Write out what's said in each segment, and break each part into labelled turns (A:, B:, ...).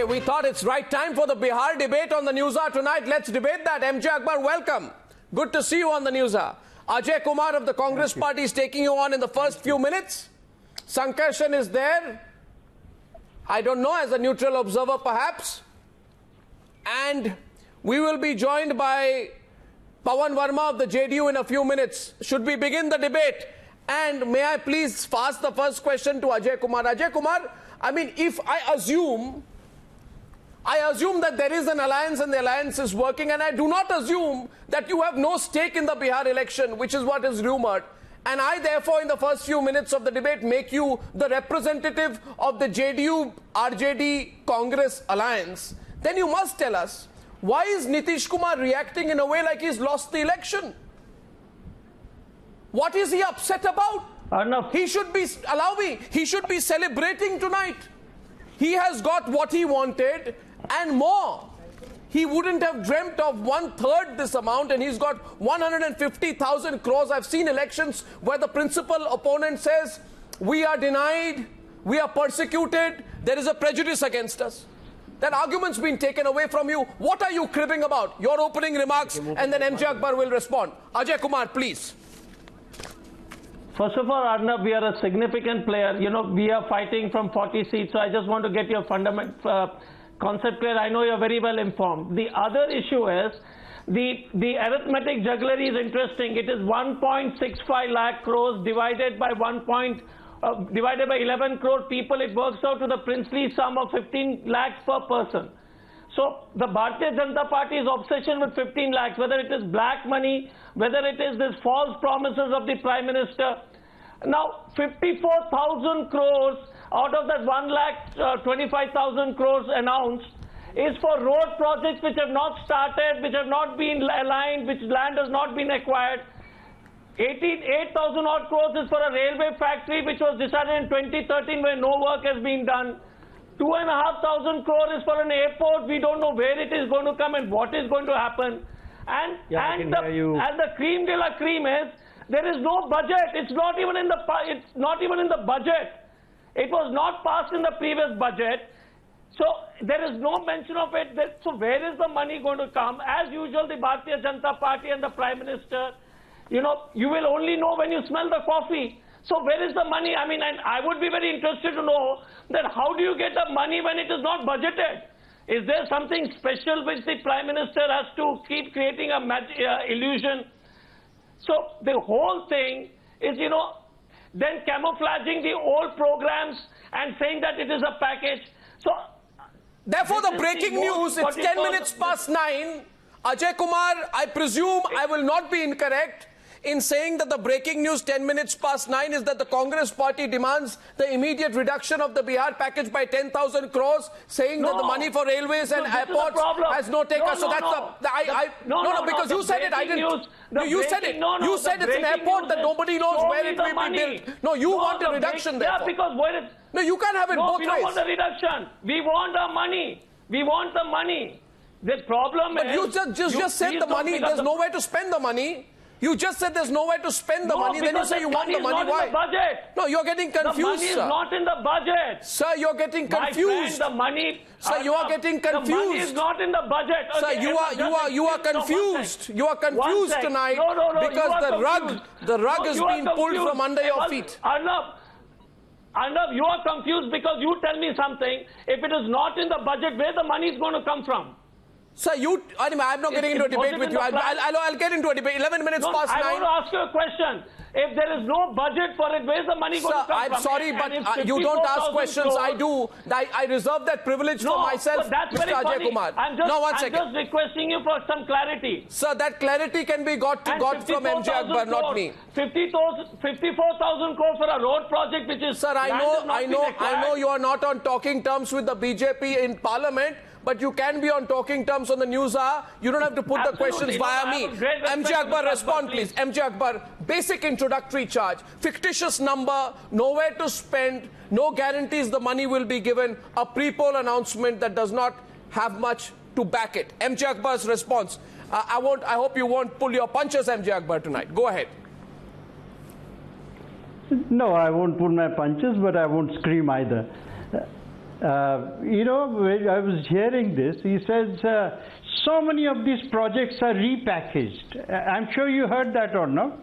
A: Okay, we thought it's right time for the Bihar debate on the Newshour tonight. Let's debate that. J Akbar, welcome. Good to see you on the Newshour. Ajay Kumar of the Congress Party is taking you on in the first few minutes. Sankarshan is there. I don't know, as a neutral observer perhaps. And we will be joined by Pavan Verma of the JDU in a few minutes. Should we begin the debate? And may I please ask the first question to Ajay Kumar. Ajay Kumar, I mean, if I assume that there is an alliance and the alliance is working, and I do not assume that you have no stake in the Bihar election, which is what is rumored, and I therefore in the first few minutes of the debate make you the representative of the JDU-RJD Congress alliance, then you must tell us, why is Nitish Kumar reacting in a way like he's lost the election? What is he upset about?
B: Arnab.
A: He should be, allow me, he should be celebrating tonight. He has got what he wanted and more. He wouldn't have dreamt of 1/3 this amount, and he's got 150,000 crores. I've seen elections where the principal opponent says, we are denied, we are persecuted, there is a prejudice against us. That argument's been taken away from you. What are you cribbing about? Your opening remarks, and then J Akbar will respond. Ajay Kumar, please.
B: First of all, Arnab, we are a significant player. You know, we are fighting from 40 seats, so I just want to get your fundamental concept clear. I know you're very well informed. The other issue is the arithmetic jugglery is interesting. It is 1.65 lakh crores divided by 11 crore people. It works out to the princely sum of 15 lakhs per person. So the Bharatiya Janata Party's obsession with 15 lakhs, whether it is black money, whether it is these false promises of the Prime Minister. Now, 54,000 crores out of that 1,25,000 crores announced is for road projects which have not started, which have not been aligned, which land has not been acquired. 8,000 odd crores is for a railway factory which was decided in 2013 where no work has been done. 2,500 crore is for an airport. We don't know where it is going to come and what is going to happen. And the cream de la cream is there is no budget. It's not even in the budget. It was not passed in the previous budget. So there is no mention of it. So where is the money going to come? As usual, the Bharatiya Janata Party and the Prime Minister, you know, you will only know when you smell the coffee. So where is the money? I mean, and I would be very interested to know that how do you get the money when it is not budgeted? Is there something special which the Prime Minister has to keep creating a illusion? So the whole thing is, you know, then camouflaging the old programs and saying that it is a package. So
A: therefore, the breaking news, it's 10 minutes past 9. Ajay Kumar, I presume I will not be incorrect in saying that the breaking news 10 minutes past 9 is that the Congress Party demands the immediate reduction of the Bihar package by 10,000 crores, saying that the money for railways and airports has no take. So that's because you said it. I didn't. You said it. You said it's an airport that nobody knows where it will be built. No, you want a reduction there.
B: Yeah, because where it.
A: No, you can't have it both ways.
B: We don't want the reduction. We want the money. We want the money. The problem is.
A: But you just said the money. There's nowhere to spend the money. You just said there's nowhere to spend the money, then you say you want the money. Why?
B: In the budget.
A: No, you're getting confused,
B: the money is not in the budget.
A: Sir, you're getting confused.
B: My friend, the money.
A: Sir, you are getting confused. The money
B: is not in the budget.
A: Sir, you are confused. You are confused tonight because the rug is being pulled from under your feet.
B: Arnab, you are confused because you tell me something. If it is not in the budget, where the money is going to come from?
A: Sir, I'm not getting into a debate with you. I'll get into a debate. 11 minutes past 9.
B: I want to ask you a question. If there is no budget for it, where's the money going to come from?
A: I'm sorry, but you don't ask questions. I do. I reserve that privilege for myself, Mr. Ajay Kumar.
B: I'm just requesting you for some clarity.
A: Sir, that clarity can be got from J Akbar, not me.
B: 54,000 crores for a road project, which is.
A: Sir, I know you are not on talking terms with the BJP in Parliament. But you can be on talking terms on the Newshour. You don't have to put the questions via me. J Akbar, respond please. J Akbar, basic introductory charge. Fictitious number, nowhere to spend, no guarantees the money will be given, a pre-poll announcement that does not have much to back it. J Akbar's response. I hope you won't pull your punches, J Akbar, tonight. Go ahead.
C: No, I won't pull my punches, but I won't scream either. You know, I was hearing this. He says, so many of these projects are repackaged. I'm sure you heard that or no?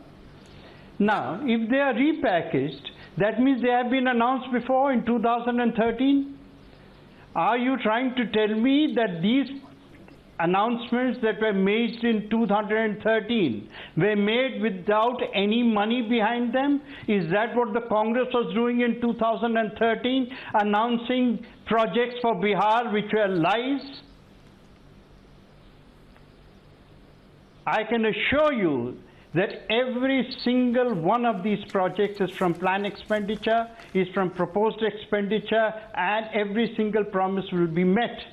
C: Now, if they are repackaged, that means they have been announced before in 2013. Are you trying to tell me that these announcements that were made in 2013 were made without any money behind them? Is that what the Congress was doing in 2013, announcing projects for Bihar which were lies? I can assure you that every single one of these projects is from planned expenditure, is from proposed expenditure, and every single promise will be met.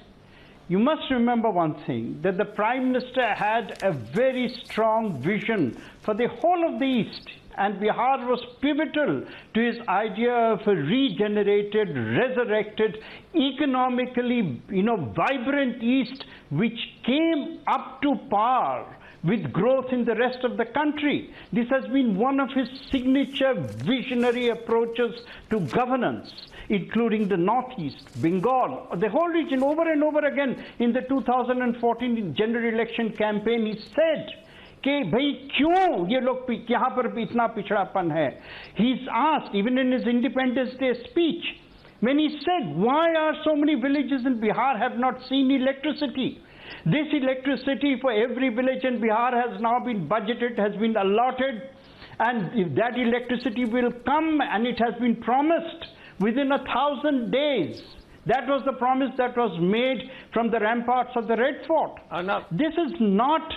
C: You must remember one thing, that the Prime Minister had a very strong vision for the whole of the East, and Bihar was pivotal to his idea of a regenerated, resurrected, economically, vibrant East, which came up to par with growth in the rest of the country. This has been one of his signature visionary approaches to governance, including the Northeast, Bengal, the whole region. Over and over again in the 2014 general election campaign, he said, bhai kyun ye log yahan par itna pichdapan hai? He's asked, even in his Independence Day speech, when he said, why are so many villages in Bihar have not seen electricity? This electricity for every village in Bihar has now been budgeted, has been allotted, and if that electricity will come, and it has been promised within 1,000 days. That was the promise that was made from the ramparts of the Red Fort.
B: Arnab.
C: This is not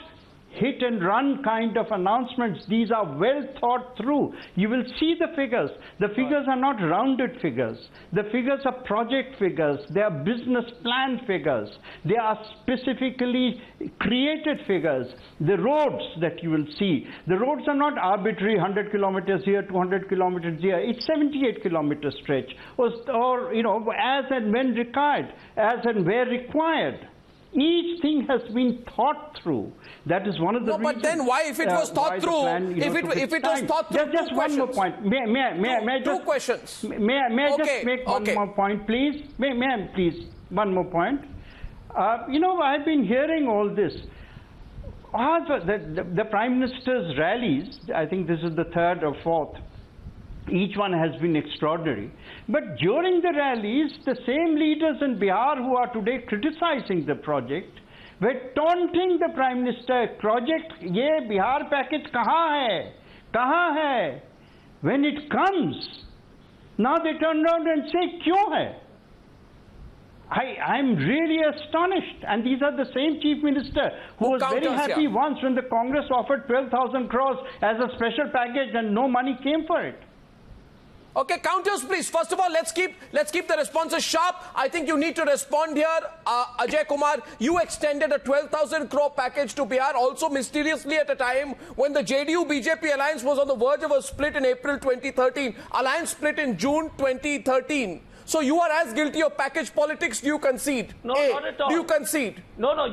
C: hit and run kind of announcements. These are well thought through. You will see the figures. The figures are not rounded figures. The figures are project figures. They are business plan figures. They are specifically created figures. The roads that you will see, the roads are not arbitrary 100 kilometers here, 200 kilometers here. It's 78 kilometer stretch, or as and when required, as and where required. Each thing has been thought through. That is one of the reasons.
A: No, but then why, if it was thought through, if it was thought through,
C: just one more point. May I just,
A: two questions.
C: May I just make one more point, please? May I please, one more point? I've been hearing all this. The Prime Minister's rallies, I think this is the third or fourth, each one has been extraordinary. But during the rallies, the same leaders in Bihar who are today criticizing the project were taunting the Prime Minister. Project, ye Bihar package kahan hai? Kahan hai? When it comes, now they turn around and say, kyun hai? I'm really astonished. And these are the same Chief Minister who was very happy once when the Congress offered 12,000 crores as a special package and no money came for it.
A: Okay, counters, please. First of all, let's keep the responses sharp. I think you need to respond here. Ajay Kumar, you extended a 12,000 crore package to Bihar, also mysteriously at a time when the JDU-BJP alliance was on the verge of a split in April 2013. Alliance split in June 2013. So you are as guilty of package politics. Do you concede?
B: No, not at all.
A: Do you concede?
B: No,
A: then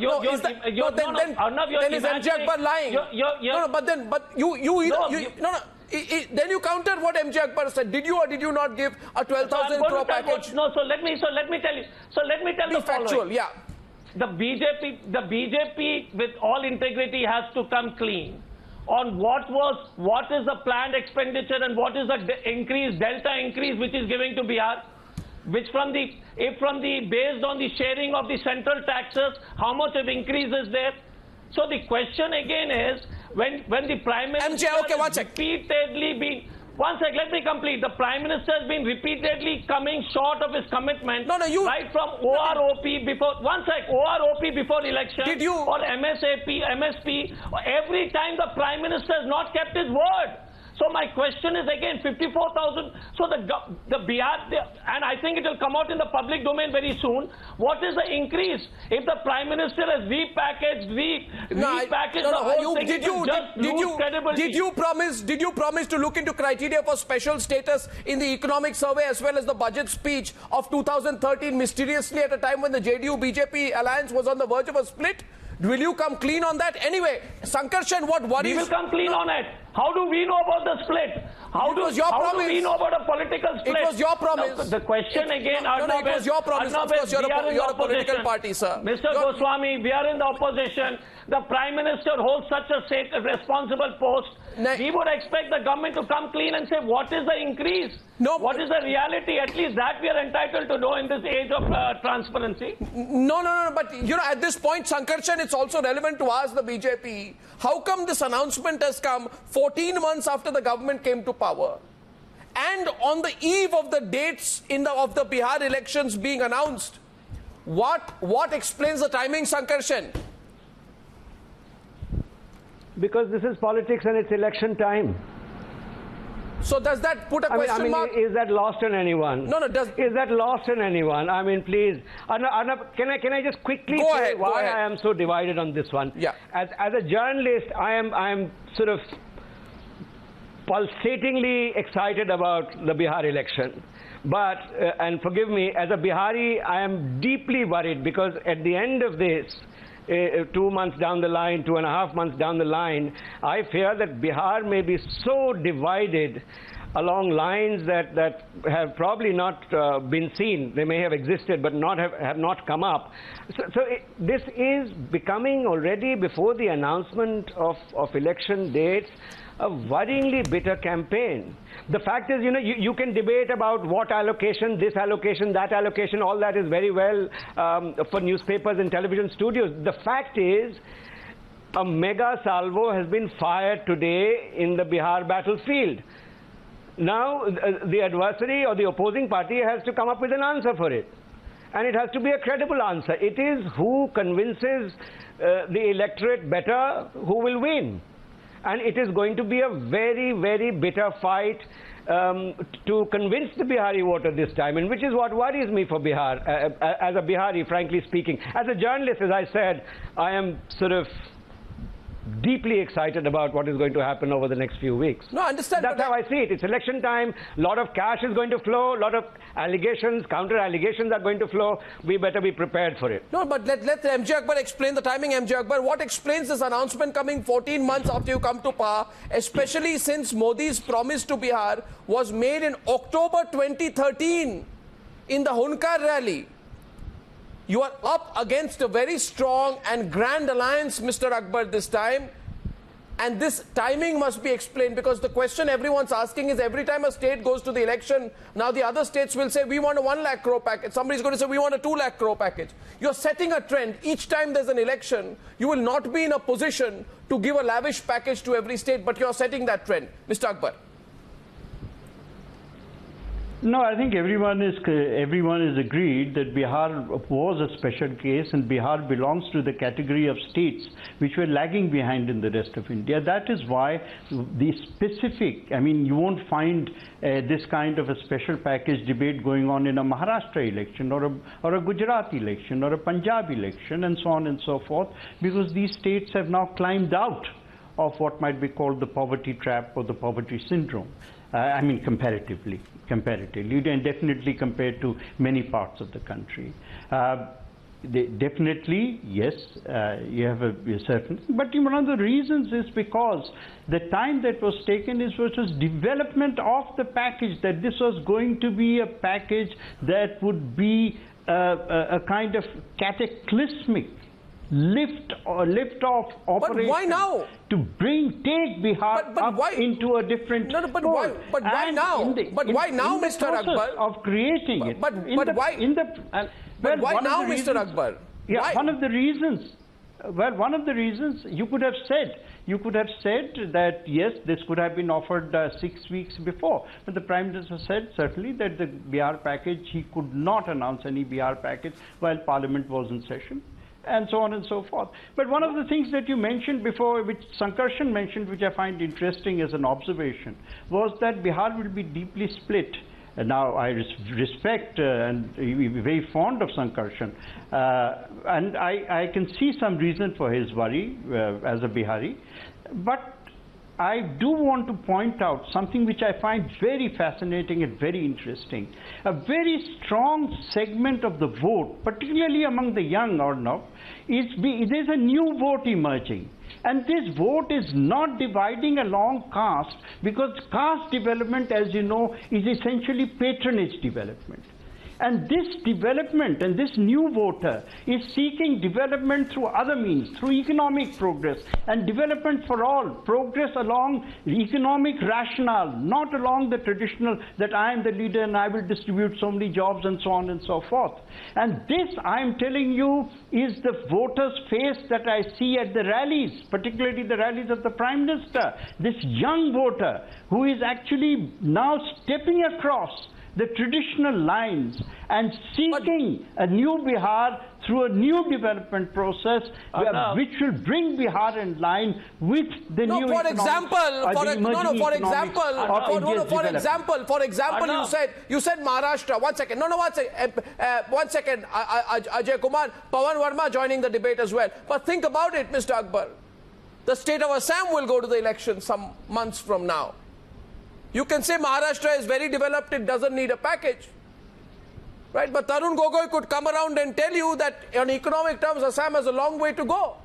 A: is MJ Akbar lying? Then you counter what MJ Akbar said. Did you or did you not give a 12,000 crore package?
B: So let me tell you. So let me tell you the
A: factual,
B: following.
A: yeah.
B: The BJP with all integrity has to come clean on what is the planned expenditure and what is the delta increase which is giving to Bihar, which based on the sharing of the central taxes, how much of increase is there? So the question again is, when the Prime Minister repeatedly been... One sec, let me complete. The Prime Minister has been repeatedly coming short of his commitment. Right from OROP before... One sec, OROP before election.
A: Did you...
B: Or MSP. Every time the Prime Minister has not kept his word. So my question is again 54,000. So the Bihar, and I think it will come out in the public domain very soon. What is the increase? If the Prime Minister has repackaged the whole thing,
A: did you promise to look into criteria for special status in the economic survey as well as the budget speech of 2013 mysteriously at a time when the JDU-BJP alliance was on the verge of a split? Will you come clean on that? Anyway, Sankarshan, what worries...
B: We will come clean on it. How do we know about the split? How do we know about a political split?
A: It was your promise.
B: Now, the question again,
A: Arnab, it was your promise. Of course, you're a political party, sir.
B: Mr. Goswami, we are in the opposition. The Prime Minister holds such a responsible post. We would expect the government to come clean and say, what is the increase?
A: No.
B: What is the reality? At least that we are entitled to know in this age of transparency.
A: No. But, at this point, Sankarshan, it's also relevant to ask the BJP, how come this announcement has come 14 months after the government came to power? And on the eve of the dates of the Bihar elections being announced, what explains the timing, Sankarshan?
D: Because this is politics and it's election time.
A: So does that put a question mark?
D: Is that lost on anyone?
A: No.
D: Is that lost on anyone? I mean, please. Arnab, can I just quickly say why I am so divided on this one?
A: Yeah.
D: As a journalist, I am sort of pulsatingly excited about the Bihar election. But, and forgive me, as a Bihari, I am deeply worried because at the end of this, 2 months down the line, 2.5 months down the line, I fear that Bihar may be so divided along lines that have probably not been seen. They may have existed but have not come up. This is becoming already, before the announcement of election dates, a worryingly bitter campaign. The fact is, you can debate about what allocation, this allocation, that allocation, all that is very well for newspapers and television studios. The fact is, a mega salvo has been fired today in the Bihar battlefield. Now, the adversary or the opposing party has to come up with an answer for it. And it has to be a credible answer. It is who convinces the electorate better who will win. And it is going to be a very, very bitter fight to convince the Bihari voter this time, and which is what worries me for Bihar, as a Bihari, frankly speaking. As a journalist, as I said, I am sort of deeply excited about what is going to happen over the next few weeks.
A: No, I understand.
D: That's how I see it. It's election time. A lot of cash is going to flow. A lot of allegations, counter-allegations are going to flow. We better be prepared for it.
A: No, but let MJ Akbar explain the timing. MJ Akbar, what explains this announcement coming 14 months after you come to power, especially since Modi's promise to Bihar was made in October 2013 in the Hunkar rally? You are up against a very strong and grand alliance, Mr. Akbar, this time. And this timing must be explained, because the question everyone's asking is, every time a state goes to the election, now the other states will say, we want a 1 lakh crore package. Somebody's going to say, we want a 2 lakh crore package. You're setting a trend. Each time there's an election, you will not be in a position to give a lavish package to every state, but you're setting that trend. Mr. Akbar.
C: No, I think everyone is agreed that Bihar was a special case, and Bihar belongs to the category of states which were lagging behind in the rest of India. That is why the specific, you won't find this kind of a special package debate going on in a Maharashtra election or a Gujarat election or a Punjab election and so on and so forth, because these states have now climbed out of what might be called the poverty trap or the poverty syndrome. Comparatively, and definitely compared to many parts of the country. Definitely, yes, you have a certain, but one of the reasons is because the time that was taken was development of the package, that this was going to be a package that would be a kind of cataclysmic lift off operation.
A: But why now?
C: To take Bihar up into a different.
A: No, but why? But why now? Why now, Mr. Akbar?
C: Of creating it.
A: But why? But why now, Mr. Akbar?
C: Yeah,
A: why?
C: One of the reasons. Well, one of the reasons you could have said that yes, this could have been offered 6 weeks before. But the Prime Minister said certainly that the Bihar package, he could not announce any Bihar package while Parliament was in session, and so on and so forth. But one of the things that you mentioned before, which Sankarshan mentioned, which I find interesting as an observation, was that Bihar will be deeply split. And now I respect and very fond of Sankarshan, and I can see some reason for his worry as a Bihari. But I do want to point out something which I find very fascinating and very interesting. A very strong segment of the vote, particularly among the young, Arnab, there's a new vote emerging. And this vote is not dividing along caste, because caste development, as you know, is essentially patronage development. And this development and this new voter is seeking development through other means, through economic progress and development for all, progress along the economic rationale, not along the traditional that I am the leader and I will distribute so many jobs and so on and so forth. And this, I am telling you, is the voter's face that I see at the rallies, particularly the rallies of the Prime Minister. This young voter who is actually now stepping across the traditional lines and seeking a new Bihar through a new development process which will bring Bihar in line with the new
A: for example, you said Maharashtra. One second. One second. Ajay Kumar, Pavan Verma joining the debate as well. But think about it, Mr. Akbar. The state of Assam will go to the election some months from now. You can say Maharashtra is very developed, it doesn't need a package. Right? But Tarun Gogoi could come around and tell you that on economic terms, Assam has a long way to go.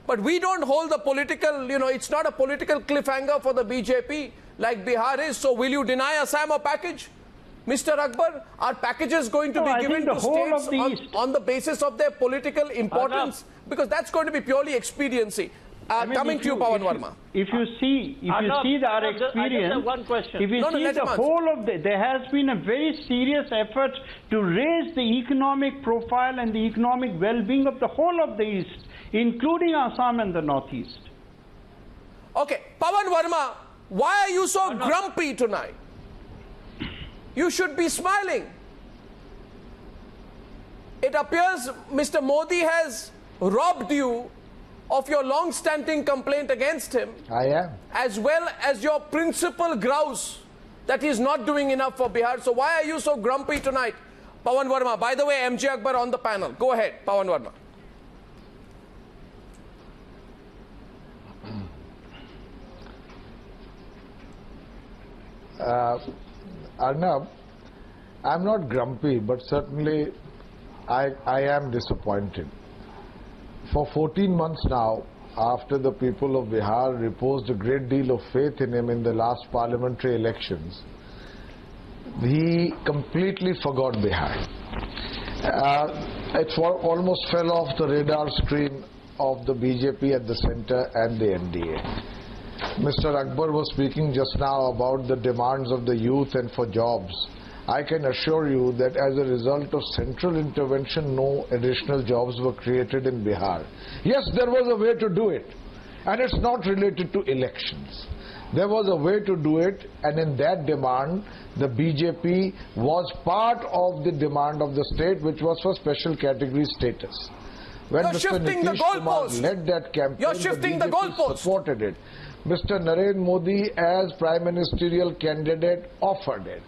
A: But we don't hold the political, it's not a political cliffhanger for the BJP like Bihar is. So will you deny Assam a package? Mr. Akbar, are packages going to be given to states on the basis of their political importance? Because that's going to be purely expediency. Coming to you, Pavan Verma.
C: If you see our experience, if you see the whole of there has been a very serious effort to raise the economic profile and the economic well-being of the whole of the East, including Assam and the Northeast.
A: Okay, Pavan Verma, why are you so grumpy tonight? You should be smiling. It appears Mr. Modi has robbed you of your long-standing complaint against him.
E: I am.
A: As well as your principal grouse that he's not doing enough for Bihar. So why are you so grumpy tonight? Pavan Verma. By the way, J Akbar on the panel. Go ahead, Pavan
E: Verma. Arnab, I'm not grumpy, but certainly I am disappointed. For 14 months now, after the people of Bihar reposed a great deal of faith in him in the last parliamentary elections, he completely forgot Bihar. It almost fell off the radar screen of the BJP at the center and the NDA. Mr. Akbar was speaking just now about the demands of the youth and for jobs. I can assure you that as a result of central intervention, no additional jobs were created in Bihar. Yes, there was a way to do it, and it's not related to elections. There was a way to do it, and in that demand, the BJP was part of the demand of the state, which was for special category status. When Mr. Nitish Kumar led that campaign, the BJP supported it. Mr. Narendra Modi, as Prime Ministerial candidate, offered it.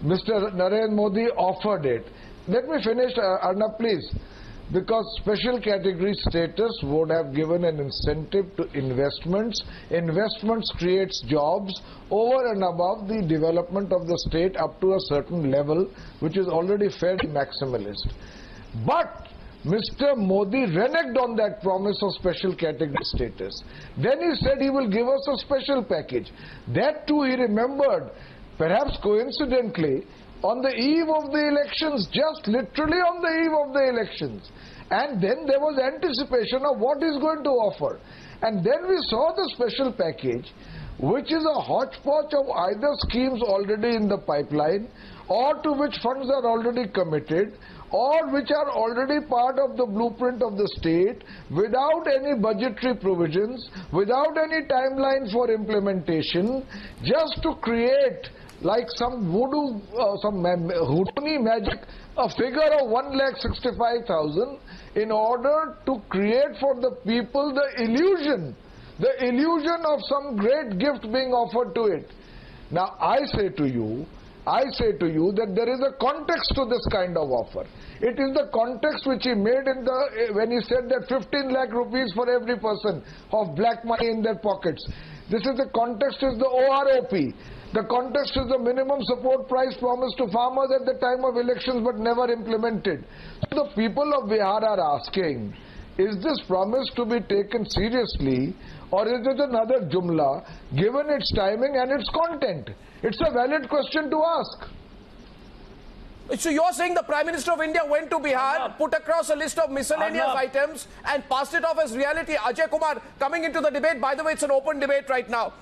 E: Mr. Narendra Modi offered it. Let me finish, Arnab, please. Because special category status would have given an incentive to investments. Investments creates jobs over and above the development of the state up to a certain level, which is already fairly maximalist. But Mr. Modi reneged on that promise of special category status. Then he said he will give us a special package. That too he remembered, perhaps coincidentally, on the eve of the elections, just literally on the eve of the elections. And then there was anticipation of what he's going to offer. And then we saw the special package, which is a hodgepodge of either schemes already in the pipeline, or to which funds are already committed, or which are already part of the blueprint of the state, without any budgetary provisions, without any timeline for implementation, just to create, like some voodoo, some Houdini magic, a figure of 1,65,000 in order to create for the people the illusion of some great gift being offered to it. Now I say to you I say to you that there is a context to this kind of offer. It is the context which he made in the when he said that 15 lakh rupees for every person of black money in their pockets. This is the context is the OROP. The context is the minimum support price promised to farmers at the time of elections but never implemented. So the people of Bihar are asking, is this promise to be taken seriously or is it another jumla given its timing and its content? It's a valid question to ask.
A: So you're saying the Prime Minister of India went to Bihar, put across a list of miscellaneous items and passed it off as reality. Ajay Kumar, coming into the debate, by the way, it's an open debate right now.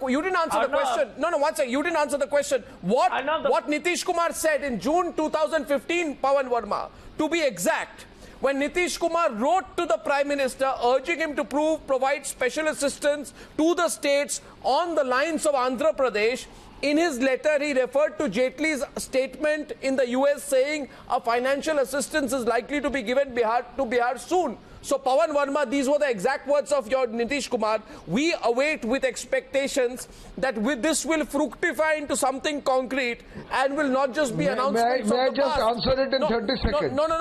A: You didn't answer the question. No, one second. You didn't answer the question. What Nitish Kumar said in June 2015, Pavan Verma, to be exact, when Nitish Kumar wrote to the Prime Minister urging him to provide special assistance to the states on the lines of Andhra Pradesh, in his letter, he referred to Jaitley's statement in the US saying a financial assistance is likely to be given to Bihar soon. So, Pavan Verma, these were the exact words of your Nitish Kumar. We await with expectations that this will fructify into something concrete and will not just be announcements.
E: May I just answer it in 30 seconds?
A: No.
E: May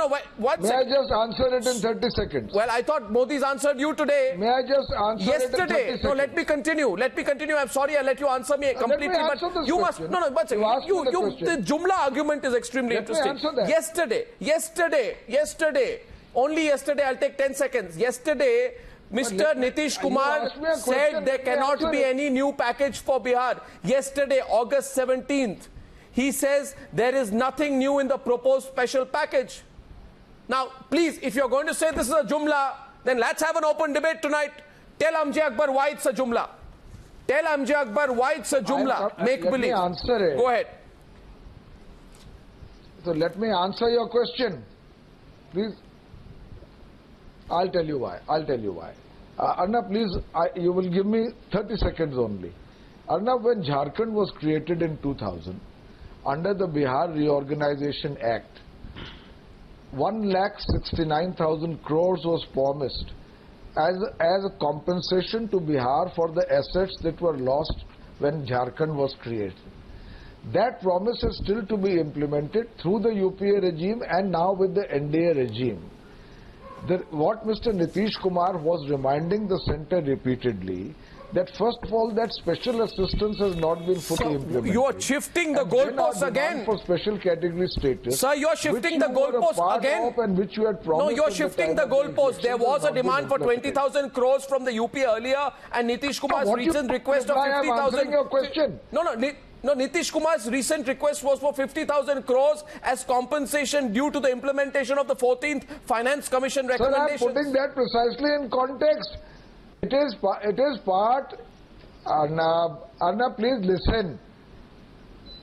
E: I just answer it in 30 seconds?
A: Well, I thought Modi's answered you today.
E: May I just answer it in 30 seconds?
A: No, let me continue. I'm sorry, I'll let you answer me completely.
E: Let me answer
A: but you must. No, but the Jumla argument is extremely interesting.
E: Me answer that.
A: Yesterday, only yesterday, I'll take 10 seconds. Yesterday, Mr. Nitish Kumar said there cannot be any new package for Bihar. Yesterday, August 17th, he says there is nothing new in the proposed special package. Now, please, if you're going to say this is a Jumla, then let's have an open debate tonight. Tell J Akbar why it's a Jumla. Tell J Akbar why it's a Jumla. Make believe.
E: Let me answer it.
A: Go ahead.
E: So let me answer your question. Please. I'll tell you why. Arnab, please, you will give me 30 seconds only. Arnab, when Jharkhand was created in 2000, under the Bihar Reorganization Act, 1,69,000 crores was promised as a compensation to Bihar for the assets that were lost when Jharkhand was created. That promise is still to be implemented through the UPA regime and now with the NDA regime. What Mr. Nitish Kumar was reminding the centre repeatedly, that first of all, that special assistance has not been fully implemented.
A: You are shifting the goalposts again.
E: For special category status.
A: Sir, you are shifting the goalposts again.
E: And which you had promised.
A: No, you are shifting the goalposts. There was a demand for 20,000 crores from the UP earlier, and Nitish Kumar's recent request of 50,000.
E: I am answering your question.
A: No, Nitish Kumar's recent request was for 50,000 crores as compensation due to the implementation of the 14th Finance Commission recommendations.
E: Sir, I am putting that precisely in context. It is part. Arnab, please listen.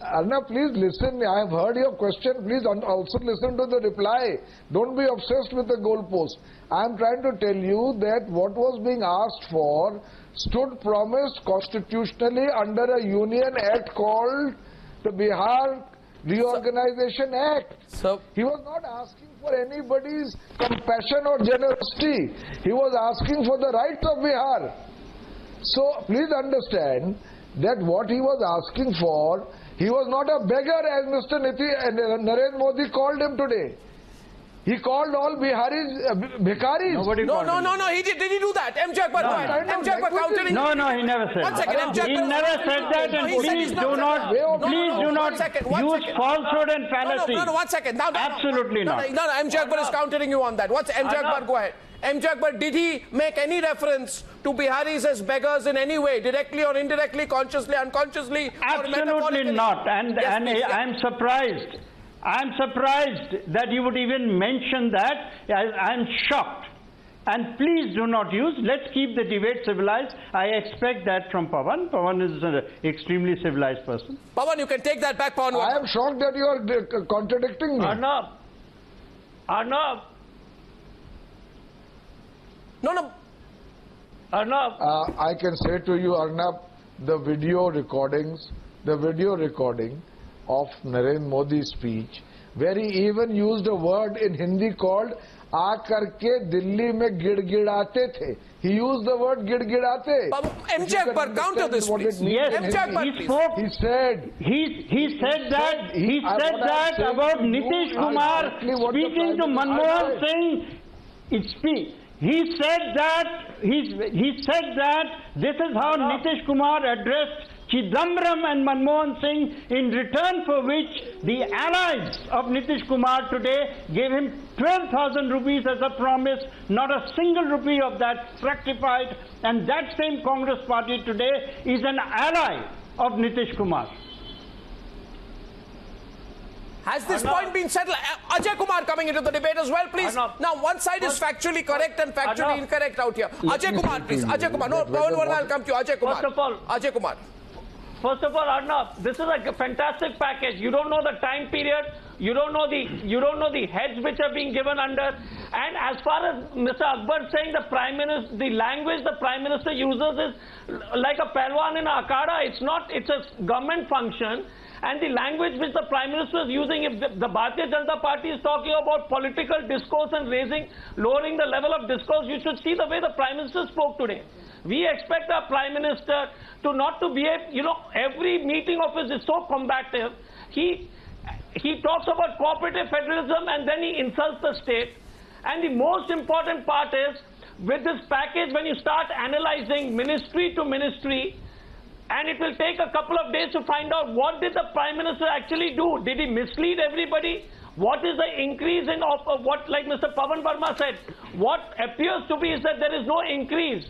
E: Arnab, please listen. I have heard your question. Please also listen to the reply. Don't be obsessed with the goalpost. I am trying to tell you that what was being asked for stood promised constitutionally under a union act called the Bihar Reorganization Act. So, he was not asking for anybody's compassion or generosity. He was asking for the rights of Bihar. So please understand that what he was asking for, he was not a beggar as Mr. Narendra Modi called him today. He called all Biharis bhikaris.
A: No, did he do that? J Akbar, go ahead. J Akbar countering.
C: No, he never said that.
A: 1 second, J Akbar.
C: He never said that, and please do not use falsehood and fallacy.
A: No, 1 second.
C: Absolutely not.
A: No, J Akbar is countering you on that. J Akbar, go ahead. J Akbar, did he make any reference to Biharis as beggars in any way, directly or indirectly, consciously, unconsciously?
C: Absolutely not. And I'm surprised. I'm surprised that you would even mention that. I'm shocked. And please do not use. Let's keep the debate civilized. I expect that from Pavan. Pavan is an extremely civilized person.
A: Pavan, you can take that back, Pavan.
E: I am shocked that you are contradicting me.
B: Arnab.
A: No.
B: Arnab.
E: I can say to you, Arnab, the video recording of Narendra Modi's speech where he even used a word in Hindi called "आकर के दिल्ली में गिड़गिड़ाते थे." He used the word "गिड़गिड़ाते."
A: MJ Akbar, counter this, please.
C: Yes,
A: MJ Akbar,
C: he
A: please.
C: spoke.
E: He said
C: that about Nitish Kumar speaking to Manmohan Singh. He said that this is how Nitish Kumar addressed Chidambaram and Manmohan Singh, in return for which the allies of Nitish Kumar today gave him 12,000 rupees as a promise. Not a single rupee of that fructified, and that same Congress party today is an ally of Nitish Kumar.
A: Has this point been settled? Ajay Kumar coming into the debate as well, please. Now, one side is factually correct and factually incorrect out here. Ajay Kumar, please. Ajay Kumar. No, Pavan Verma, I'll come to you. Ajay Kumar.
B: First of all,
A: Ajay Kumar.
B: First of all, Arnab, this is a fantastic package. You don't know the time period. You don't know the heads which are being given under. And as far as Mr. Akbar saying, the language the Prime Minister uses is like a pelwan in a akada. It's not. It's a government function. And the language which the Prime Minister is using, if the Bharatiya Janata Party is talking about political discourse and lowering the level of discourse, you should see the way the Prime Minister spoke today. We expect our Prime Minister to not to behave, every meeting of his is so combative. He talks about cooperative federalism and then he insults the state. And the most important part is, with this package, when you start analyzing ministry to ministry, and it will take a couple of days to find out what did the Prime Minister actually do. Did he mislead everybody? What is the increase in what, like Mr. Pavan Verma said, what appears to be is that there is no increase.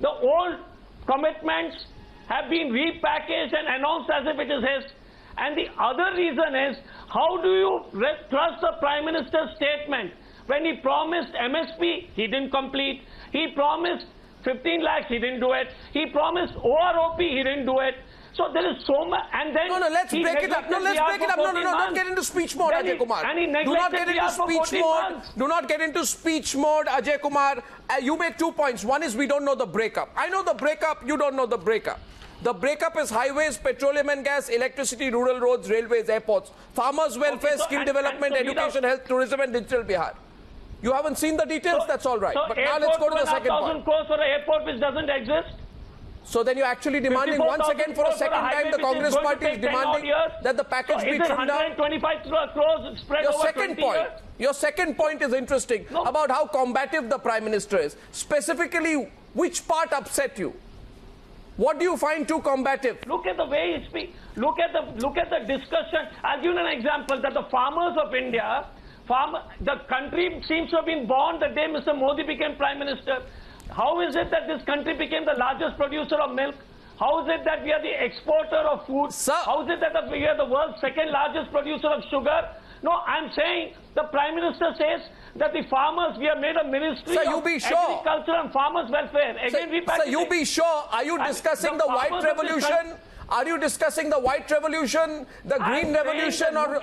B: The old commitments have been repackaged and announced as if it is his. And the other reason is, how do you trust the Prime Minister's statement? When he promised MSP, he didn't complete. He promised 15 lakhs, he didn't do it. He promised OROP, he didn't do it. So there is so much, and then...
A: No, let's break it up. No, don't get into speech mode, Ajay Kumar. Do not get into speech mode. Do not get into speech mode, Ajay Kumar. You make 2 points. One is we don't know the breakup. I know the breakup, you don't know the breakup. The breakup is highways, petroleum and gas, electricity, rural roads, railways, airports, farmers' welfare, skill development, education, health, tourism and digital Bihar. You haven't seen the details, that's all right. But now let's go to the second point.
B: Crores for an airport which doesn't exist.
A: So then you're actually demanding once again for a second time the Congress party is demanding that the package be trimmed down.
B: 125 crores spread over 20 years.
A: Your second point is interesting about how combative the Prime Minister is. Specifically, which part upset you? What do you find too combative?
B: Look at the way he speaks. Look at the discussion. I'll give you an example that the farmers of India, the country seems to have been born the day Mr. Modi became Prime Minister. How is it that this country became the largest producer of milk? How is it that we are the exporter of food?
A: Sir.
B: How is it that we are the world's second largest producer of sugar? No, I'm saying the Prime Minister says that the farmers, we have made a ministry of agriculture and farmers' welfare. Again,
A: sir, you be sure. Are you discussing the white revolution? Are you discussing the white revolution, the green revolution, or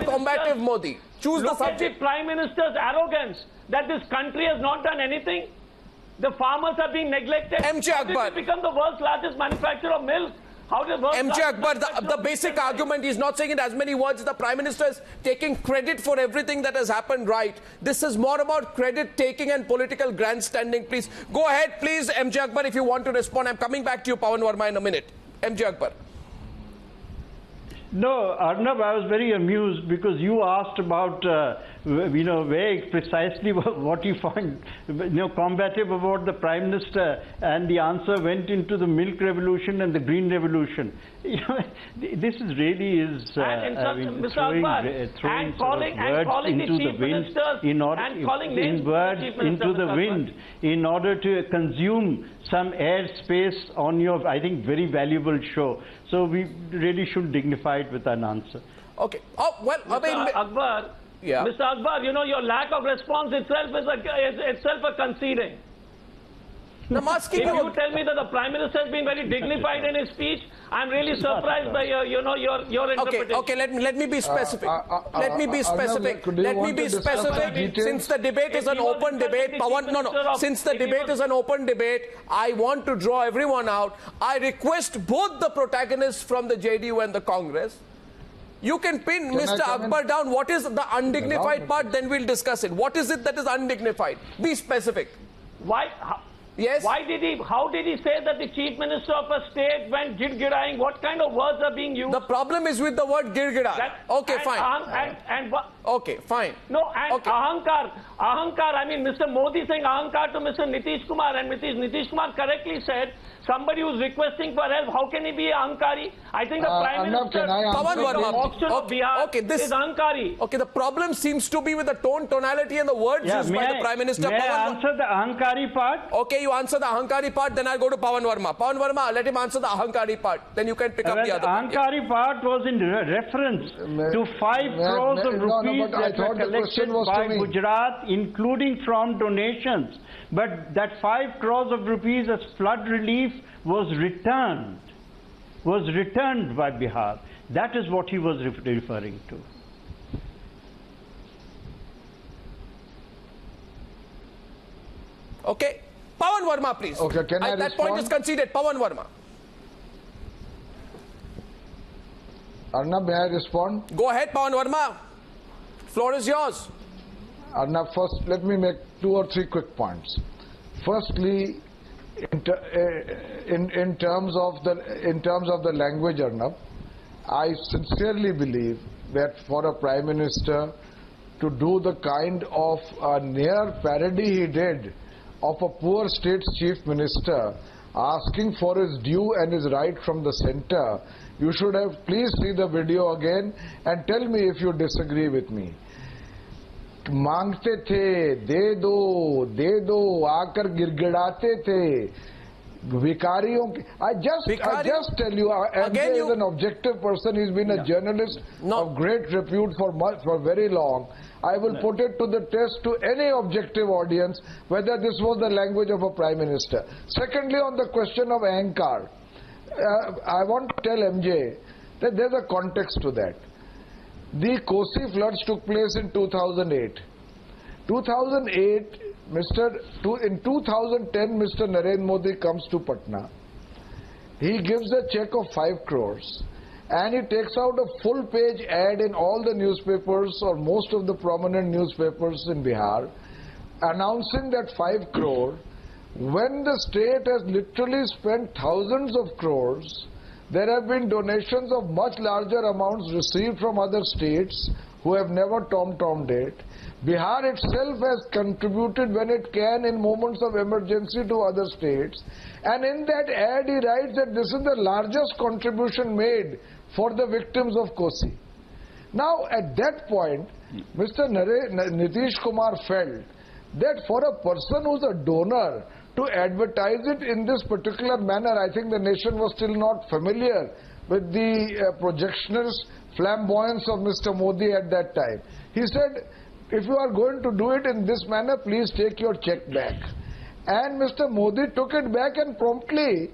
A: combative Modi? Choose the subject.
B: Look at the Prime Minister's arrogance that this country has not done anything. The farmers are being neglected.
A: MJ Akbar.
B: How did we become the world's largest manufacturer of milk? How did
A: MJ Akbar, the basic argument, he's not saying it as many words. The Prime Minister is taking credit for everything that has happened right. This is more about credit taking and political grandstanding. Please go ahead, please, MJ Akbar, if you want to respond. I'm coming back to you, Pavan Verma, in a minute. MJ Akbar.
C: No, Arnab, I was very amused because you asked about, very precisely what you find, combative about the Prime Minister, and the answer went into the milk revolution and the green revolution. This is really throwing words into the wind in order to consume some air space on your, I think, very valuable show. So we really should dignify it with an answer.
A: Okay. Oh, well,
B: Mr. Akbar, yeah. Mr. Akbar, your lack of response itself is itself a conceding. If you tell me that the Prime Minister has been very dignified in his speech, I'm really surprised by your interpretation.
A: Okay, let me be specific. Let me be specific. Since the debate is an open debate, since the debate is an open debate, I want to draw everyone out. I request both the protagonists from the JDU and the Congress You can pin Mr. Akbar down. What is the undignified part? Then we'll discuss it. What is it that is undignified? Be specific.
B: Why?
A: Yes.
B: Why did he? How did he say that the chief minister of a state went gidgidaying? What kind of words are being used?
A: The problem is with the word girgida. Okay, fine. Okay, fine.
B: No, and okay. Ahankar. I mean, Mr. Modi saying ahankar to Mr. Nitish Kumar, and Nitish Kumar correctly said, somebody who's requesting for help, how can he be ahankari? I think the Prime Minister
A: Pavan Verma
B: of Bihar is ahankari.
A: Okay, the problem seems to be with the tone, tonality and the words used by the Prime Minister.
C: May I answer the ahankari part?
A: Okay, you answer the ahankari part, then I'll go to Pavan Verma. Pavan Verma, let him answer the ahankari part. Then you can pick up the other part.
C: The ahankari part was in reference to 5 crores of rupees that were collected by Gujarat, including from donations. But that 5 crores of rupees as flood relief was returned by Bihar. That is what he was referring to.
A: Okay. Pavan Verma, please.
E: Okay, can I
A: that point is conceded. Pavan Verma.
E: Arnab, may I respond?
A: Go ahead, Pavan Verma. Floor is yours.
E: Arnab, first, let me make 2 or 3 quick points. Firstly, in terms of the language, Arnab, I sincerely believe that for a Prime Minister to do the kind of near parody he did of a poor state's chief minister asking for his due and his right from the center, you should have please see the video again and tell me if you disagree with me. मांगते थे दे दो आकर गिड़गिड़ाते थे भिखारियों के I just tell you, MJ is an objective person. He's been a journalist of great repute for very long. I will put it to the test to any objective audience whether this was the language of a Prime Minister. Secondly, on the question of ahankar, I want to tell MJ that there's a context to that. The Kosi floods took place in 2008. In 2010, Mr. Narendra Modi comes to Patna. He gives a check of 5 crores and he takes out a full-page ad in all the newspapers or most of the prominent newspapers in Bihar announcing that 5 crore, when the state has literally spent thousands of crores. There have been donations of much larger amounts received from other states who have never tom-tommed it. Bihar itself has contributed when it can in moments of emergency to other states. And in that ad he writes that this is the largest contribution made for the victims of Kosi. Now at that point, Mr. Nitish Kumar felt that for a person who's a donor, to advertise it in this particular manner, I think the nation was still not familiar with the projectionist flamboyance of Mr. Modi at that time. He said, if you are going to do it in this manner, please take your check back. And Mr. Modi took it back and promptly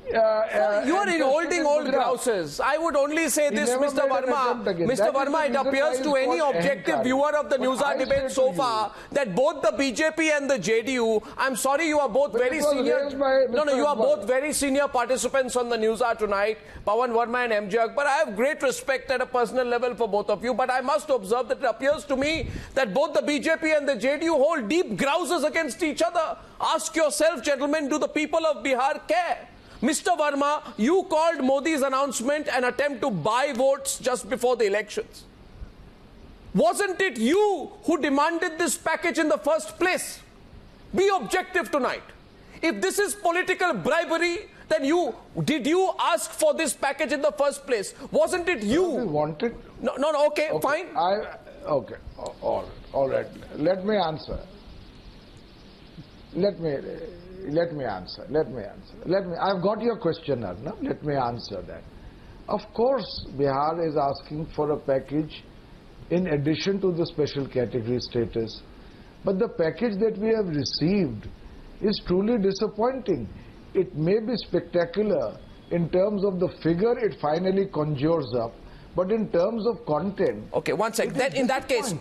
A: you are holding old grouses. I would only say this, Mr. Verma. Mr. Verma, it appears to any objective viewer of the Newshour debate so far that both the BJP and the JDU, I'm sorry, you are both very senior. You are both very senior participants on the Newshour tonight, Pavan Verma and MJ Akbar. I have great respect at a personal level for both of you, but I must observe that it appears to me that both the BJP and the JDU hold deep grouses against each other. Ask yourself, gentlemen, do the people of Bihar care? Mr. Verma, you called Modi's announcement an attempt to buy votes just before the elections. Wasn't it you who demanded this package in the first place? Be objective tonight. If this is political bribery, then did you ask for this package in the first place? Wasn't it you?
E: We wanted.
A: No, okay, fine.
E: Okay, all right. Let me answer. Let me answer. I've got your question, Arnab. Let me answer that. Of course, Bihar is asking for a package in addition to the special category status. But the package that we have received is truly disappointing. It may be spectacular in terms of the figure it finally conjures up, But in terms of content...
A: Okay, one second. Then in that case,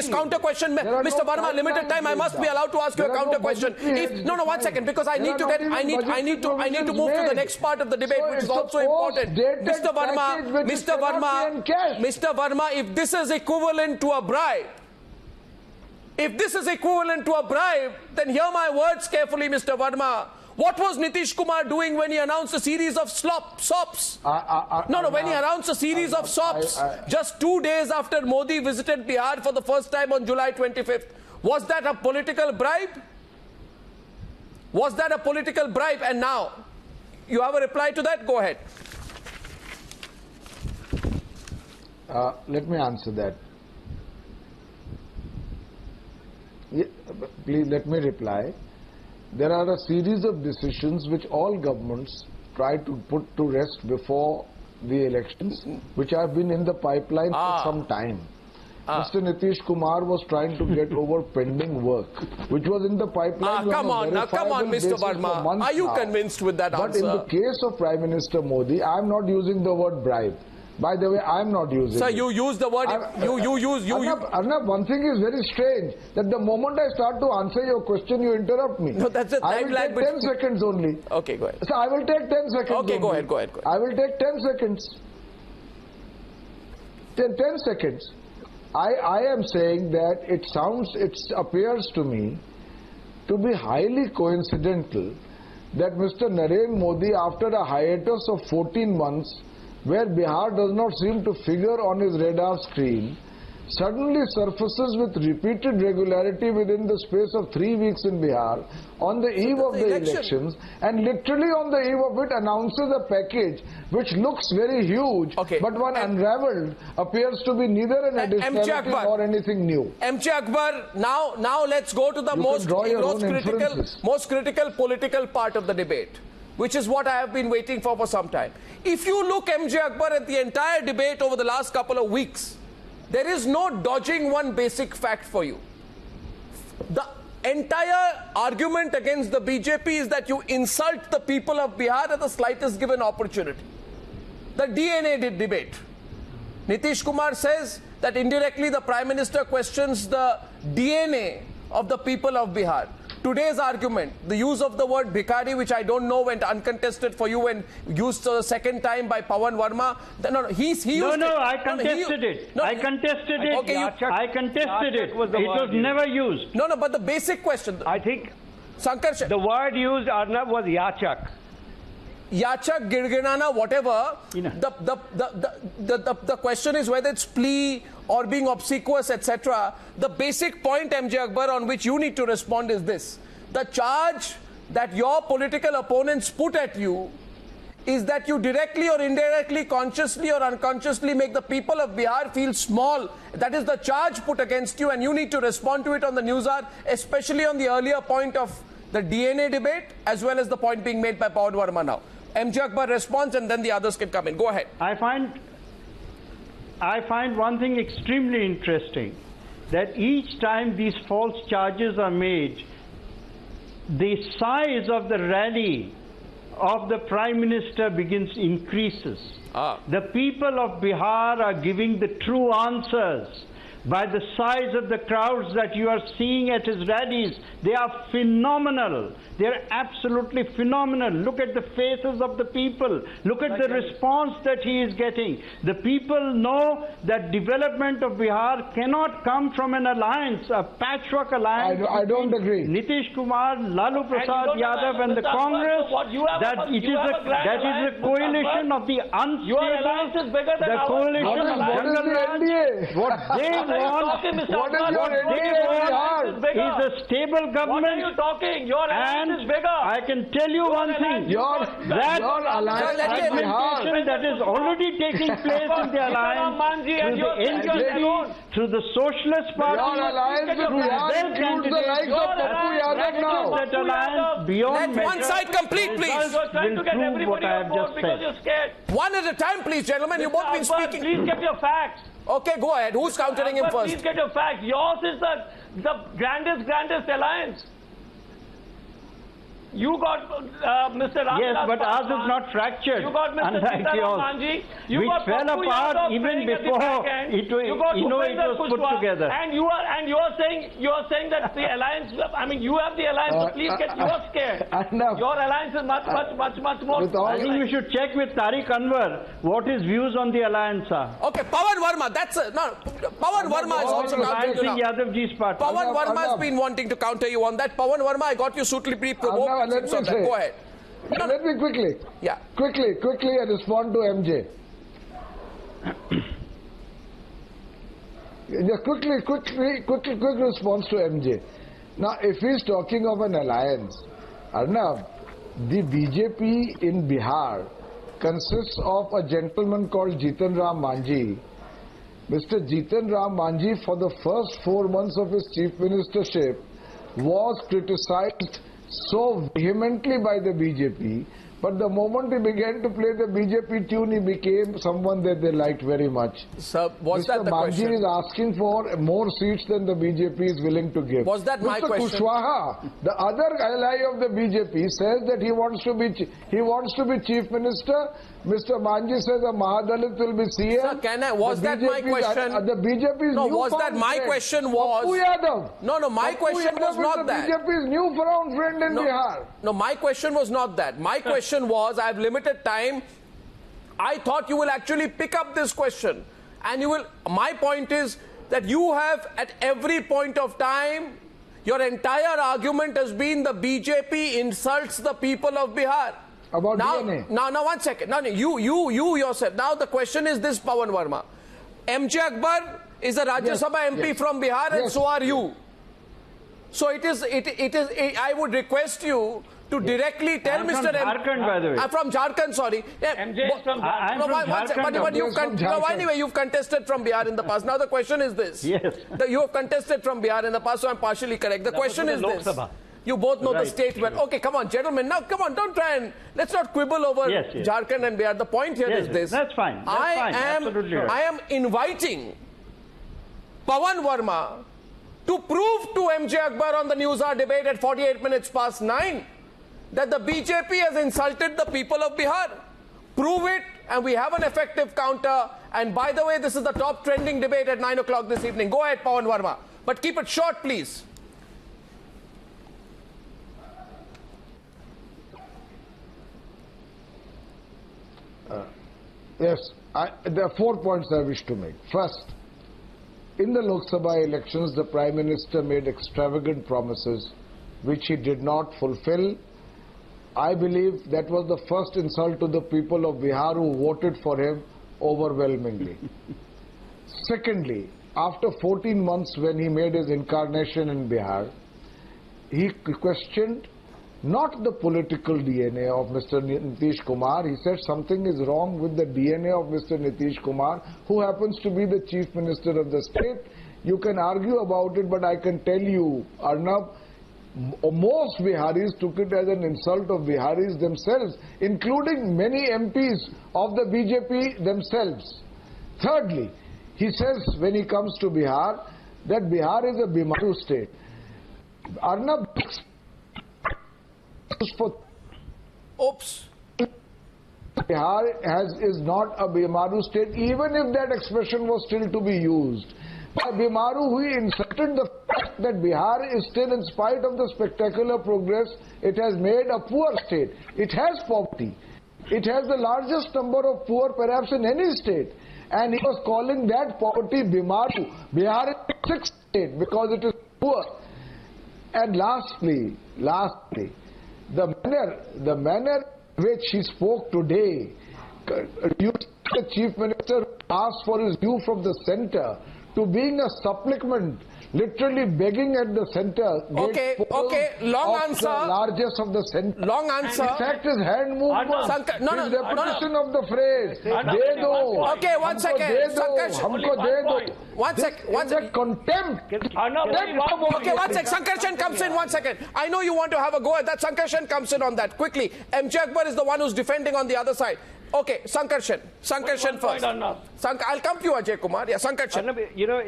A: counter question. Mr. Verma, limited time. I must be allowed to ask you a counter question. One second, because I need to move to the next part of the debate, which is also important. Mr. Verma, if this is equivalent to a bribe, then hear my words carefully, Mr. Verma. What was Nitish Kumar doing when he announced a series of SOPs? When he announced a series of SOPs just 2 days after Modi visited Bihar for the first time on July 25th. Was that a political bribe? Was that a political bribe? And now, you have a reply to that? Go ahead.
E: Let me answer that. Please let me reply. There are a series of decisions which all governments try to put to rest before the elections, which have been in the pipeline for some time. Mr. Nitish Kumar was trying to get over pending work, which was in the pipeline.
A: Come on, Mr. Verma. Are you convinced with that answer?
E: But in the case of Prime Minister Modi, I am not using the word bribe. By the way, I am not using
A: Sir,
E: it.
A: you use the word...
E: Arnab, one thing is very strange, that the moment I start to answer your question, you interrupt me.
A: No, that's a time lag.
E: I will take 10 seconds only.
A: Okay, go ahead.
E: So I will take 10 seconds
A: Okay,
E: only.
A: go ahead.
E: I will take 10 seconds. 10 seconds. I am saying that it appears to me to be highly coincidental that Mr. Narendra Modi, after a hiatus of 14 months, where Bihar does not seem to figure on his radar screen, suddenly surfaces with repeated regularity within the space of 3 weeks in Bihar on the eve of the elections, and literally on the eve of it announces a package which looks very huge, but when unraveled appears to be neither an additionality nor anything new.
A: MJ Akbar, now let's go to the most critical political part of the debate, which is what I have been waiting for some time. If you look, MJ Akbar, at the entire debate over the last couple of weeks, there is no dodging one basic fact for you. The entire argument against the BJP is that you insult the people of Bihar at the slightest given opportunity. The DNA debate. Nitish Kumar says that indirectly the Prime Minister questions the DNA of the people of Bihar. Today's argument, the use of the word bihari, which I don't know went uncontested for you and used the second time by Pavan Verma.
C: I contested it. I contested it.
A: Okay,
C: I contested it. It was never used.
A: No, but the basic question.
D: I think
A: Sankarshan,
D: the word used, Arnab, was yachak.
A: Yachak, Girginana, whatever. The question is whether it's plea or being obsequious, etc. The basic point, MJ Akbar, on which you need to respond is this. The charge that your political opponents put at you is that you directly or indirectly, consciously or unconsciously make the people of Bihar feel small. That is the charge put against you, and you need to respond to it on the Newshour, especially on the earlier point of the DNA debate, as well as the point being made by Pavan Verma now. MJ Akbar responds, and then the others can come in. Go ahead.
C: I find one thing extremely interesting, that each time these false charges are made, the size of the rally of the Prime Minister increases. The people of Bihar are giving the true answers by the size of the crowds that you are seeing at his rallies. They are phenomenal. They are absolutely phenomenal. Look at the faces of the people. Look at the response that he is getting. The people know that development of Bihar cannot come from an alliance, a patchwork alliance.
E: I don't agree.
C: Nitish Kumar, Lalu Prasad Yadav and the Congress, that is a coalition of the unstable, the coalition of
E: NDA.
C: What they want is a stable government.
B: What are you talking? Your alliance is bigger.
C: I can tell you one thing.
E: Your alliance
C: fragmentation that is already taking place in the alliance through the Socialist Party.
E: Your alliance with Bihar includes the likes of Papu Yadav now.
C: That alliance beyond
A: Let one side complete, please.
B: You're trying to get everybody on board because you're scared.
A: One at a time, please, gentlemen. You've both been speaking.
B: Please get your facts.
A: Okay, go ahead. Who's countering him first?
B: Please get your facts. Yours is the grandest alliance. You got Mr. Ram.
C: Yes, but ours is not fractured.
B: You got Mr. Sitaram Manji. You
C: which
B: got
C: fell apart even before it was put together.
B: And you are saying that the alliance. I mean, you have the alliance. So please you are scared. Your alliance is much more.
C: I think you should check with Tariq Anwar what his views on the alliance are.
A: Okay, Pavan Verma. Pavan Verma is also countering you now.
C: Yadavji's party.
A: Pavan Verma has been wanting to counter you on that. Pavan Verma, I got you suitably provoked. Go ahead.
E: Let me quickly respond to MJ. Just quick response to MJ. Now, if he's talking of an alliance, Arnab, the BJP in Bihar consists of a gentleman called Jitan Ram Manji. Mr. Jitan Ram Manji, for the first 4 months of his chief ministership, was criticized so vehemently by the BJP, but the moment he began to play the BJP tune, he became someone that they liked very much.
A: Sir, was
E: Mr.
A: that the
E: Manji
A: question?
E: is asking for more seats than the BJP is willing to give.
A: Was that my question?
E: Mr. Kushwaha, the other ally of the BJP, says that he wants to be chief minister. Mr. Manji says a Mahadalit will be CM.
A: Sir, was that my question?
E: The BJP's
A: no, was that my question was... No, my question was not that.
E: The BJP's newfound friend in Bihar.
A: No, my question was not that. My question was, I have limited time. I thought you will actually pick up this question. And you will... My point is that you have, at every point of time, your entire argument has been the BJP insults the people of Bihar.
E: About
A: DNA. Now, 1 second. No, you yourself. Now the question is this, Pavan Verma. J Akbar is a Rajya Sabha MP from Bihar, and so are you. So it is. I would request you to directly tell Mr.
C: Jharkhand, by the way.
A: I'm from Jharkhand, sorry.
B: MJ is from
A: Jharkhand. Anyway, you've contested from Bihar in the past. Now the question is this.
C: Yes.
A: You have contested from Bihar in the past, so I'm partially correct. The question is this. You both know the state well. Okay, come on, gentlemen. Now, come on, don't try and... Let's not quibble over Jharkhand and Bihar. The point here is this.
C: That's fine. Absolutely right.
A: I am inviting Pavan Verma to prove to J Akbar on the Newshour debate at 48 minutes past 9 that the BJP has insulted the people of Bihar. Prove it, and we have an effective counter. And by the way, this is the top trending debate at 9 o'clock this evening. Go ahead, Pavan Verma. But keep it short, please.
E: Yes, there are 4 points I wish to make. First, in the Lok Sabha elections, the Prime Minister made extravagant promises which he did not fulfill. I believe that was the first insult to the people of Bihar who voted for him overwhelmingly. Secondly, after 14 months when he made his incarnation in Bihar, he questioned not the political DNA of Mr. Nitish Kumar. He said something is wrong with the DNA of Mr. Nitish Kumar, who happens to be the Chief Minister of the state. You can argue about it, but I can tell you, Arnab, most Biharis took it as an insult of Biharis themselves, including many MPs of the BJP themselves. Thirdly, he says when he comes to Bihar that Bihar is a Bimaru state. Arnab,
A: Oops.
E: Bihar is not a Bimaru state, even if that expression was still to be used. By Bimaru, he inserted the fact that Bihar is still, in spite of the spectacular progress it has made, a poor state. It has poverty. It has the largest number of poor perhaps in any state. And he was calling that poverty Bimaru. Bihar is a sixth state because it is poor. And lastly, the manner which he spoke today, the Chief Minister asked for his view from the centre, to being a supplement, literally begging at the centre.
A: Okay, long answer.
E: The largest of the centre.
A: Long answer.
E: In fact, his hand movement. His repetition of the phrase. De do.
A: Okay, 1 second.
E: Humko de do.
A: 1 second.
E: Contempt.
A: Okay, 1 second. Sankarshan comes in 1 second. I know you want to have a go at that. Sankarshan comes in on that. Quickly. J Akbar is the one who's defending on the other side. Okay, Sankarshan first. I'll come to you, Ajay Kumar. Yeah, Sankarshan.
D: You know,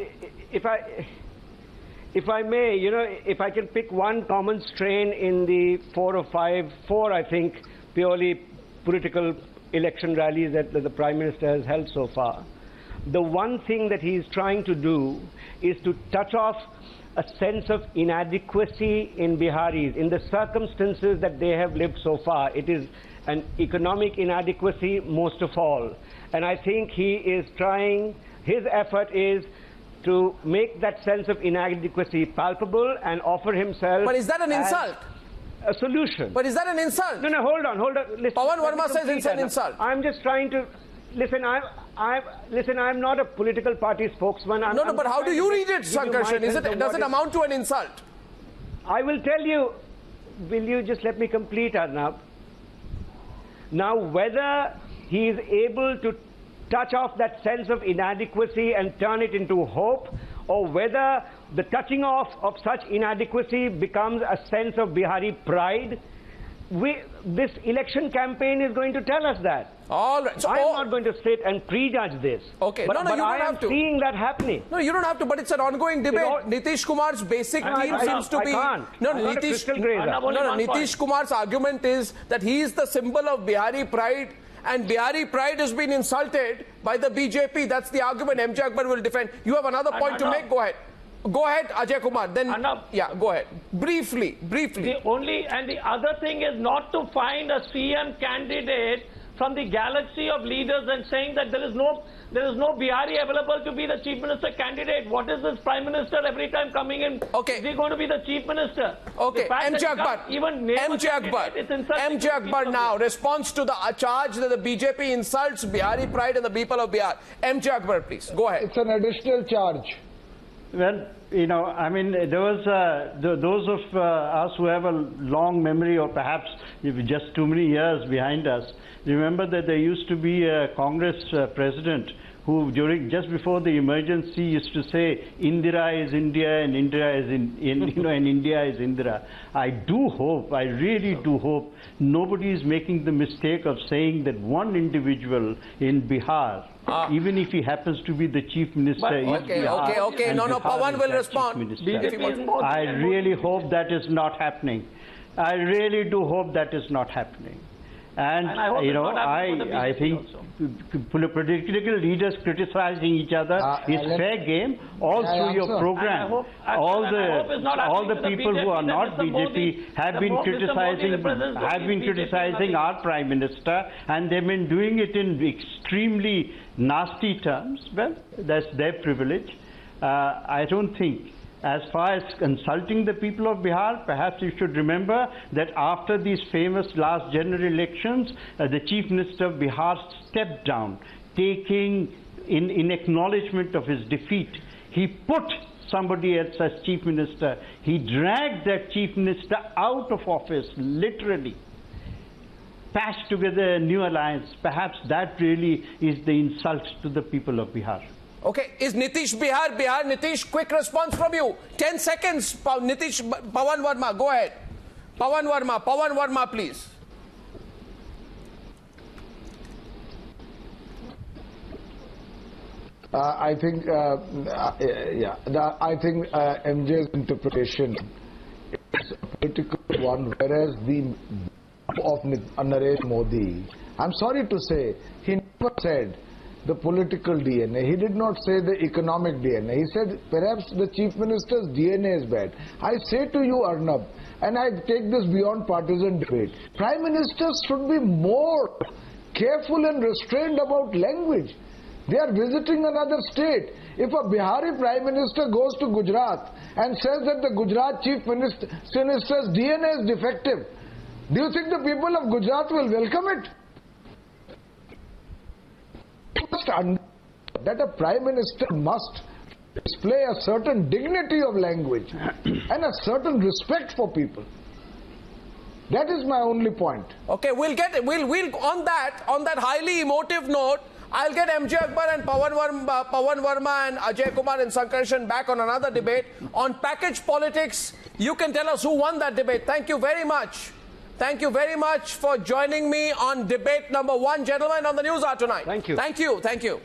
D: if I may, you know, if I can pick one common strain in the four, I think, purely political election rallies that the Prime Minister has held so far, the one thing that he is trying to do is to touch off a sense of inadequacy in Biharis, in the circumstances that they have lived so far. It is an economic inadequacy most of all. And I think he is trying, his effort is to make that sense of inadequacy palpable and offer himself.
A: But is that an insult?
D: A solution.
A: But is that an insult?
D: No, hold on. Listen,
A: Pavan Verma says it's an insult.
D: I'm just trying to, listen, I'm not a political party spokesman.
A: No, but how do you read it, Sankarshan? Does it amount to an insult?
D: I will tell you, will you just let me complete, Arnab? Now, whether he is able to touch off that sense of inadequacy and turn it into hope, or whether the touching off of such inadequacy becomes a sense of Bihari pride, this election campaign is going to tell us that.
A: All right. So
D: I'm not going to sit and prejudge this.
A: Okay.
D: But,
A: you don't have to.
D: I am seeing that happening.
A: No, you don't have to, but it's an ongoing debate. Nitish Kumar's basic theme seems to be... Nitish Kumar's argument is that he is the symbol of Bihari pride, and Bihari pride has been insulted by the BJP. That's the argument MJ Akbar will defend. You have another point to make? Go ahead. Go ahead, Ajay Kumar. Then, yeah, go ahead. Briefly.
B: The other thing is not to find a CM candidate from the galaxy of leaders and saying that there is no Bihari available to be the Chief Minister candidate. What is this Prime Minister every time coming in?
A: Okay.
B: Is he going to be the Chief Minister?
A: Okay, MJ Akbar now responds to the charge that the BJP insults Bihari pride and the people of Bihar. MJ Akbar, please, go ahead.
E: It's an additional charge.
C: Well, you know, I mean, there was those of us who have a long memory, or perhaps just too many years behind us, remember that there used to be a Congress president who, just before the emergency, used to say, Indira is India and Indira is and India is Indira. I really do hope nobody is making the mistake of saying that one individual in Bihar, even if he happens to be the Chief Minister,
A: okay. No, Pavan will respond.
C: I really hope that is not happening. I really do hope that is not happening. And you know, I think political leaders criticizing each other is fair game. All through your program, all the people who are not BJP have been criticizing our Prime Minister, and they've been doing it in extremely nasty terms. Well, that's their privilege. I don't think. As far as consulting the people of Bihar, perhaps you should remember that after these famous last general elections, the Chief Minister of Bihar stepped down, taking in acknowledgement of his defeat. He put somebody else as Chief Minister. He dragged that Chief Minister out of office, literally. Patched together a new alliance. Perhaps that really is the insult to the people of Bihar.
A: Okay, is Nitish Bihar? Nitish, quick response from you. 10 seconds, Nitish, Pavan Verma, go ahead. Pavan Verma, please.
E: I think MJ's interpretation is a political one, whereas the of Narendra Modi, I'm sorry to say, he never said the political DNA. He did not say the economic DNA. He said perhaps the Chief Minister's DNA is bad. I say to you, Arnab, and I take this beyond partisan debate, Prime Ministers should be more careful and restrained about language. They are visiting another state. If a Bihari Prime Minister goes to Gujarat and says that the Gujarat Chief Minister's DNA is defective, do you think the people of Gujarat will welcome it? That a Prime Minister must display a certain dignity of language and a certain respect for people. That is my only point.
A: Okay, we'll on that highly emotive note, I'll get MJ Akbar and Pavan Verma and Ajay Kumar and Sankarshan back on another debate on package politics. You can tell us who won that debate. Thank you very much. Thank you very much for joining me on debate number 1, gentlemen, on the Newshour tonight.
D: Thank you.
A: Thank you.